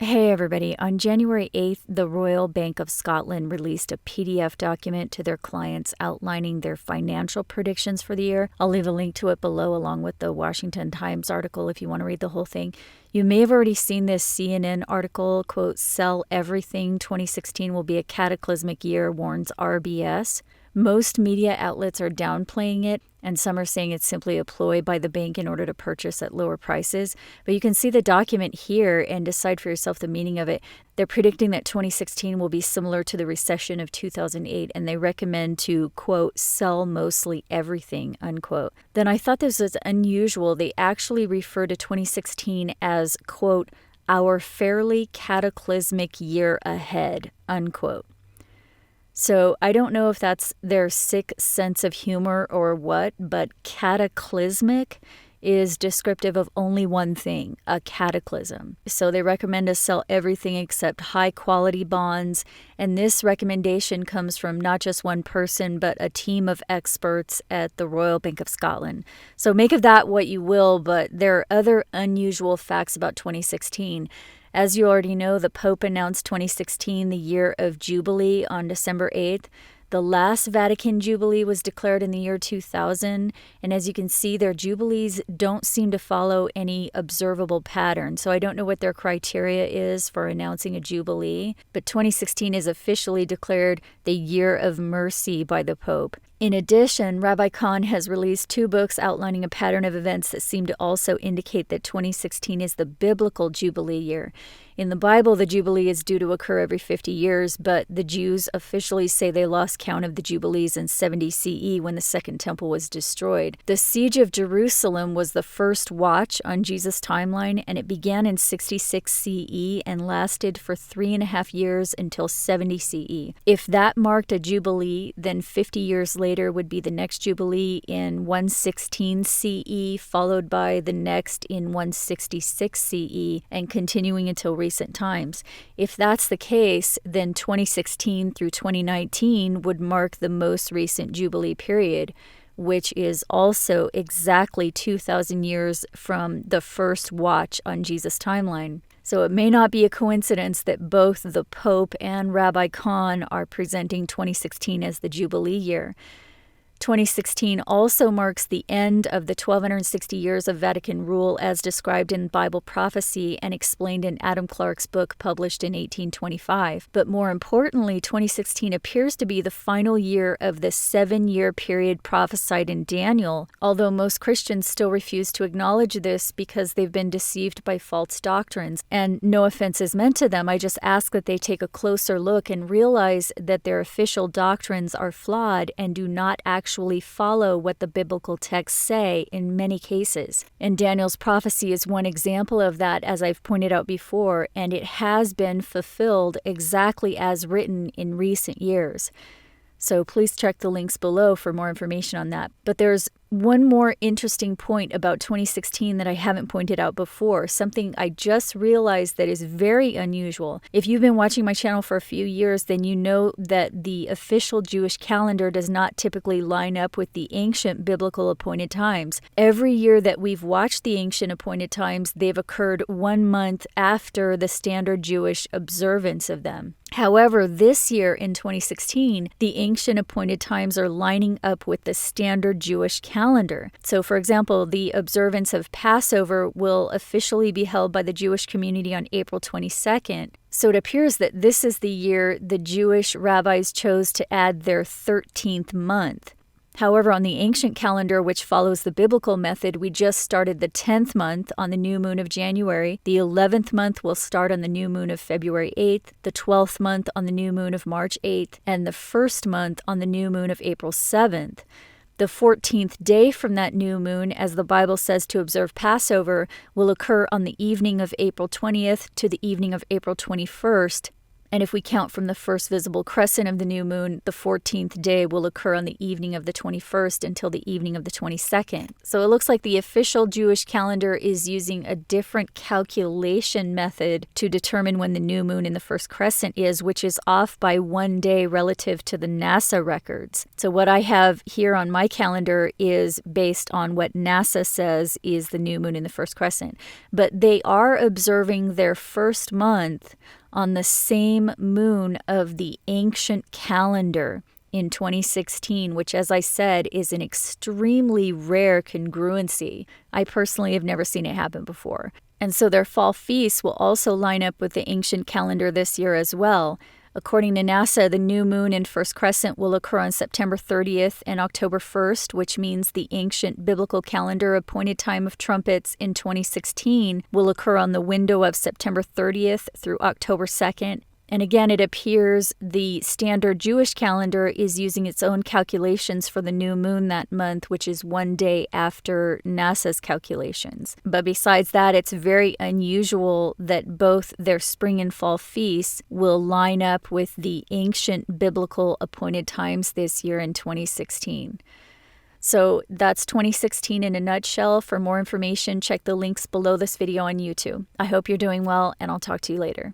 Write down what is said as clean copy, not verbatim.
Hey everybody, on January 8th, the Royal Bank of Scotland released a PDF document to their clients outlining their financial predictions for the year. I'll leave a link to it below along with the Washington Times article if you want to read the whole thing. You may have already seen this CNN article, quote, "Sell everything, 2016 will be a cataclysmic year," warns RBS. Most media outlets are downplaying it, and some are saying it's simply a ploy by the bank in order to purchase at lower prices. But you can see the document here and decide for yourself the meaning of it. They're predicting that 2016 will be similar to the recession of 2008, and they recommend to, quote, "sell mostly everything," unquote. Then I thought this was unusual. They actually refer to 2016 as, quote, "our fairly cataclysmic year ahead," unquote. So I don't know if that's their sick sense of humor or what, but cataclysmic is descriptive of only one thing, a cataclysm. So they recommend to sell everything except high quality bonds. And this recommendation comes from not just one person, but a team of experts at the Royal Bank of Scotland. So make of that what you will, but there are other unusual facts about 2016. As you already know, the Pope announced 2016 the year of Jubilee on December 8th. The last Vatican Jubilee was declared in the year 2000, and as you can see, their Jubilees don't seem to follow any observable pattern, so I don't know what their criteria is for announcing a Jubilee, but 2016 is officially declared the Year of Mercy by the Pope. In addition, Rabbi Khan has released 2 books outlining a pattern of events that seem to also indicate that 2016 is the biblical Jubilee year. In the Bible, the Jubilee is due to occur every 50 years, but the Jews officially say they lost count of the Jubilees in 70 CE when the Second Temple was destroyed. The Siege of Jerusalem was the first watch on Jesus' timeline, and it began in 66 CE and lasted for 3.5 years until 70 CE. If that marked a Jubilee, then 50 years later would be the next Jubilee in 116 CE, followed by the next in 166 CE, and continuing until recent times. If that's the case, then 2016 through 2019 would mark the most recent Jubilee period, which is also exactly 2,000 years from the first watch on Jesus' timeline. So it may not be a coincidence that both the Pope and Rabbi Khan are presenting 2016 as the Jubilee year. 2016 also marks the end of the 1,260 years of Vatican rule as described in Bible prophecy and explained in Adam Clarke's book published in 1825. But more importantly, 2016 appears to be the final year of the 7-year period prophesied in Daniel, although most Christians still refuse to acknowledge this because they've been deceived by false doctrines. And no offense is meant to them, I just ask that they take a closer look and realize that their official doctrines are flawed and do not actually follow what the biblical texts say in many cases. And Daniel's prophecy is one example of that, as I've pointed out before, and it has been fulfilled exactly as written in recent years. So please check the links below for more information on that. But there's one more interesting point about 2016 that I haven't pointed out before, something I just realized that is very unusual. If you've been watching my channel for a few years, then you know that the official Jewish calendar does not typically line up with the ancient biblical appointed times. Every year that we've watched the ancient appointed times, they've occurred 1 month after the standard Jewish observance of them. However, this year in 2016, the ancient appointed times are lining up with the standard Jewish calendar. So, for example, the observance of Passover will officially be held by the Jewish community on April 22nd. So it appears that this is the year the Jewish rabbis chose to add their 13th month. However, on the ancient calendar, which follows the biblical method, we just started the 10th month on the new moon of January. The 11th month will start on the new moon of February 8th, the 12th month on the new moon of March 8th, and the 1st month on the new moon of April 7th. The 14th day from that new moon, as the Bible says to observe Passover, will occur on the evening of April 20th to the evening of April 21st, And if we count from the first visible crescent of the new moon, the 14th day will occur on the evening of the 21st until the evening of the 22nd. So it looks like the official Jewish calendar is using a different calculation method to determine when the new moon in the first crescent is, which is off by 1 day relative to the NASA records. So what I have here on my calendar is based on what NASA says is the new moon in the first crescent. But they are observing their first month on the same moon of the ancient calendar in 2016, which, as I said, is an extremely rare congruency. I personally have never seen it happen before. And so their fall feasts will also line up with the ancient calendar this year as well. According to NASA, the new moon in first crescent will occur on September 30th and October 1st, which means the ancient biblical calendar appointed time of trumpets in 2016 will occur on the window of September 30th through October 2nd. And again, it appears the standard Jewish calendar is using its own calculations for the new moon that month, which is 1 day after NASA's calculations. But besides that, it's very unusual that both their spring and fall feasts will line up with the ancient biblical appointed times this year in 2016. So that's 2016 in a nutshell. For more information, check the links below this video on YouTube. I hope you're doing well, and I'll talk to you later.